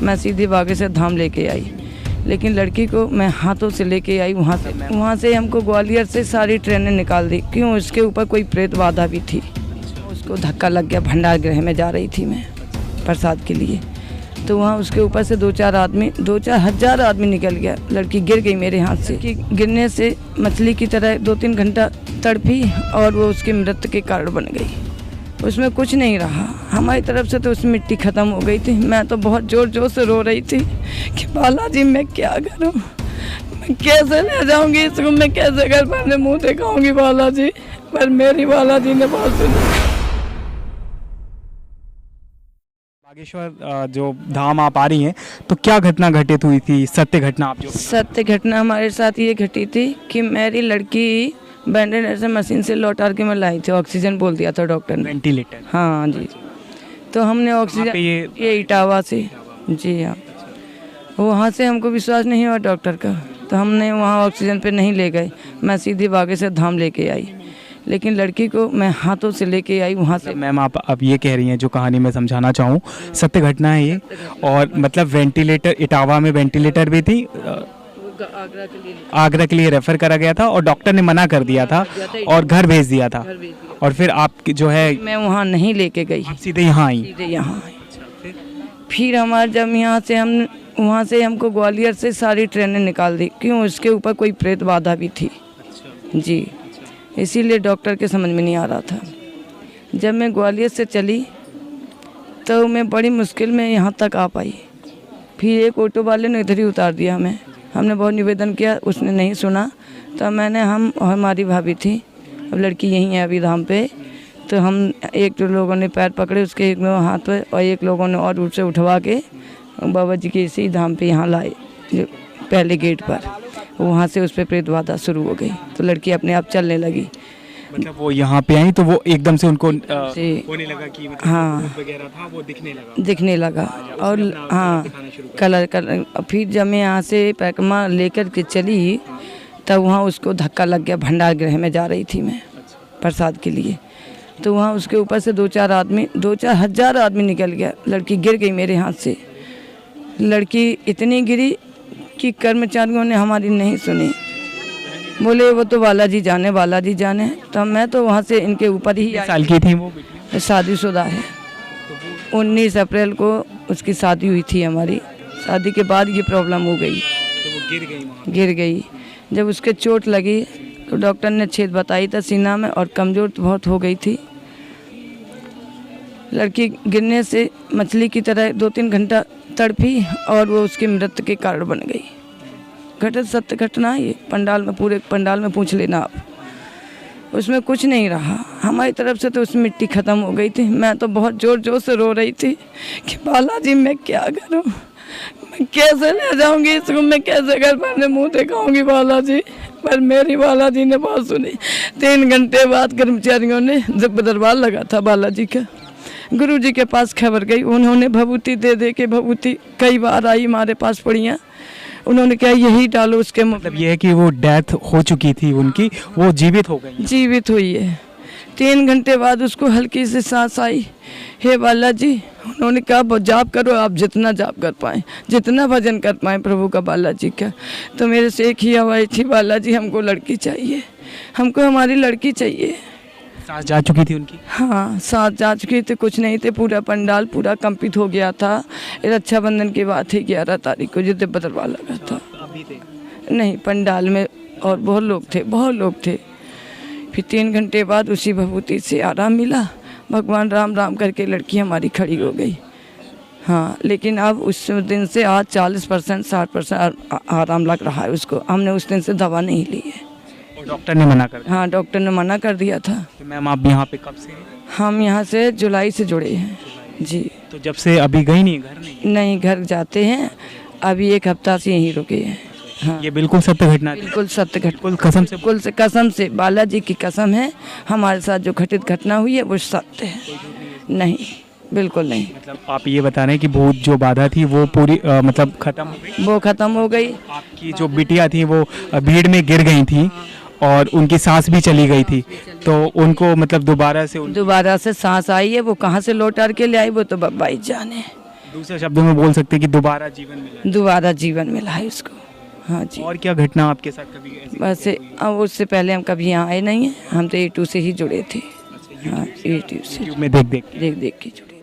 मैं सीधे बागे से धाम लेके आई, लेकिन लड़की को मैं हाथों से लेके आई वहाँ से हमको ग्वालियर से सारी ट्रेनें निकाल दी। क्यों? उसके ऊपर कोई प्रेत बाधा भी थी, उसको धक्का लग गया। भंडार गृह में जा रही थी मैं प्रसाद के लिए, तो वहाँ उसके ऊपर से 2-4 हज़ार आदमी निकल गया। लड़की गिर गई मेरे हाथ से। कि गिरने से मछली की तरह 2-3 घंटा तड़पी और वो उसकी मृत्यु के कारण बन गई। उसमें कुछ नहीं रहा, हमारी तरफ से तो उसमें मिट्टी ख़त्म हो गई थी। मैं तो बहुत ज़ोर ज़ोर से रो रही थी कि बालाजी मैं क्या करूं, मैं कैसे ले जाऊंगी इसको, मैं कैसे घर पर अपने मुँह दिखाऊंगी बालाजी। पर मेरी बालाजी ने बहुत सुनी। बागेश्वर जो धाम आप आ रही हैं, तो क्या घटना घटित हुई थी? सत्य घटना आप जो सत्य घटना हमारे साथ ये घटी थी कि मेरी लड़की वेंटिलेटर मशीन से लौटा के मैं लाई थी। ऑक्सीजन बोल दिया था डॉक्टर ने, वेंटिलेटर। हाँ जी। तो हमने ऑक्सीजन ये इटावा से, जी हाँ, वहाँ से हमको विश्वास नहीं हुआ डॉक्टर का, तो हमने वहाँ ऑक्सीजन पे नहीं ले गए। मैं सीधे बागे से धाम लेके आई, लेकिन लड़की को मैं हाथों से लेके आई वहाँ से। मैम आप अब ये कह रही हैं, जो कहानी मैं समझाना चाहूँ, सत्य घटना है ये। और मतलब वेंटिलेटर, इटावा में वेंटिलेटर भी थी, आगरा के लिए रेफर करा गया था और डॉक्टर ने मना कर दिया था और घर भेज दिया था। और फिर आप जो है, मैं वहाँ नहीं लेके गई, सीधे यहाँ आई। सीधे यहाँ आई। फिर हमारे जब यहाँ से हम वहाँ से हमको ग्वालियर से सारी ट्रेनें निकाल दी। क्यों? उसके ऊपर कोई प्रेत बाधा भी थी जी, इसीलिए डॉक्टर के समझ में नहीं आ रहा था। जब मैं ग्वालियर से चली तो मैं बड़ी मुश्किल में यहाँ तक आ पाई। फिर एक ऑटो वाले ने इधर ही उतार दिया हमें। हमने बहुत निवेदन किया, उसने नहीं सुना। तो मैंने, हम और हमारी भाभी थी, अब लड़की यहीं है अभी धाम पे, तो हम एक लोगों ने पैर पकड़े उसके, एक हाथ पे, और एक लोगों ने और रूट से उठवा के बाबा जी के इसी धाम पे यहाँ लाए, जो पहले गेट पर। वहाँ से उस पर प्रेत बाधा शुरू हो गई, तो लड़की अपने आप चलने लगी। मतलब वो यहाँ पे आई तो वो एकदम से उनको होने लगा कि मतलब हाँ, भूत वगैरह था, वो दिखने लगा। और हाँ, कलर। फिर जब मैं यहाँ से पैकमा लेकर के चली, तब वहाँ उसको धक्का लग गया। भंडार गृह में जा रही थी मैं प्रसाद के लिए, तो वहाँ उसके ऊपर से 2-4 हज़ार आदमी निकल गया। लड़की गिर गई मेरे हाथ से। लड़की इतनी गिरी कि कर्मचारियों ने हमारी नहीं सुनी, बोले वो तो बालाजी जाने। तो मैं तो वहाँ से इनके ऊपर ही। साल की थी वो? शादीशुदा है। 19 अप्रैल को उसकी शादी हुई थी हमारी। शादी के बाद ये प्रॉब्लम हो गई, तो वो गिर गई। जब उसके चोट लगी तो डॉक्टर ने छेद बताई था सीना में, और कमज़ोर बहुत हो गई थी। लड़की गिरने से मछली की तरह 2-3 घंटा तड़पी और वो उसकी मृत्यु के कारण बन गई। घटित सत्य घटना है ये। पंडाल में, पूरे पंडाल में पूछ लेना आप, उसमें कुछ नहीं रहा, हमारी तरफ से तो उसमें मिट्टी ख़त्म हो गई थी। मैं तो बहुत ज़ोर ज़ोर से रो रही थी कि बालाजी मैं क्या करूं, मैं कैसे ले जाऊंगी इसको, मैं कैसे घर पर अपने मुँह दिखाऊंगी बालाजी। पर मेरी बालाजी ने बहुत सुनी। 3 घंटे बाद कर्मचारियों ने, जब दरबार लगा था बालाजी का, गुरु जी के पास खबर गई। उन्होंने भभूति दे के, भभूति कई बार आई हमारे पास पड़ियाँ, उन्होंने क्या यही डालो उसके। मतलब ये है कि वो डेथ हो चुकी थी उनकी, वो जीवित हो गई, जीवित हुई है। 3 घंटे बाद उसको हल्की सी सांस आई। हे बालाजी, उन्होंने कहा जाप करो, आप जितना जाप कर पाएँ, जितना भजन कर पाएँ प्रभु का, बालाजी का। तो मेरे से एक ही आवाज़ थी, बालाजी हमको लड़की चाहिए, हमको हमारी लड़की चाहिए। सांस जा चुकी थी उनकी? हाँ, सांस जा चुकी थी, कुछ नहीं थे। पूरा पंडाल पूरा कंपित हो गया था। रक्षाबंधन की बात है, 11 तारीख को, जो दरबार लगा था। नहीं, पंडाल में और बहुत लोग थे। फिर 3 घंटे बाद उसी भभूति से आराम मिला। भगवान राम राम करके लड़की हमारी खड़ी हो गई। हाँ, लेकिन अब उस दिन से आज 40% 60% आराम लग रहा है उसको। हमने उस दिन से दवा नहीं ली है। और डॉक्टर ने मना कर दिया? हाँ, डॉक्टर ने मना कर दिया था। तो मैम आप यहाँ पे कब से हैं? हम यहाँ से जुलाई से जुड़े हैं जी। तो जब से अभी गई नहीं, घर नहीं, घर जाते हैं। अभी 1 हफ्ता से यहीं रुके हैं। हाँ, ये बिल्कुल सत्य घटना है? बिल्कुल सत्य घटना, बिल्कुल कसम से बालाजी की कसम है। हमारे साथ जो घटित घटना हुई है वो सत्य है। नहीं, बिल्कुल नहीं। मतलब आप ये बता रहे हैं कि भूत जो बाधा थी वो पूरी मतलब खत्म हो गई? वो खत्म हो गई। आपकी जो बिटिया थी वो भीड़ में गिर गई थी और उनकी सांस भी चली गई थी, तो उनको मतलब दोबारा से सांस आई है। वो कहाँ से लौटा के ले आई वो तो बाबा ही जाने। दूसरे शब्दों में बोल सकते हैं कि दोबारा जीवन मिला दोबारा जीवन मिला है उसको। हाँ जी। है। और क्या घटना आपके साथ कभी ऐसी बस अब उससे पहले हम कभी यहाँ आए नहीं हैं, हम तो A2 से ही जुड़े थे। हाँ, A2 से यूट्यूब में देख देख देख देख के जुड़े।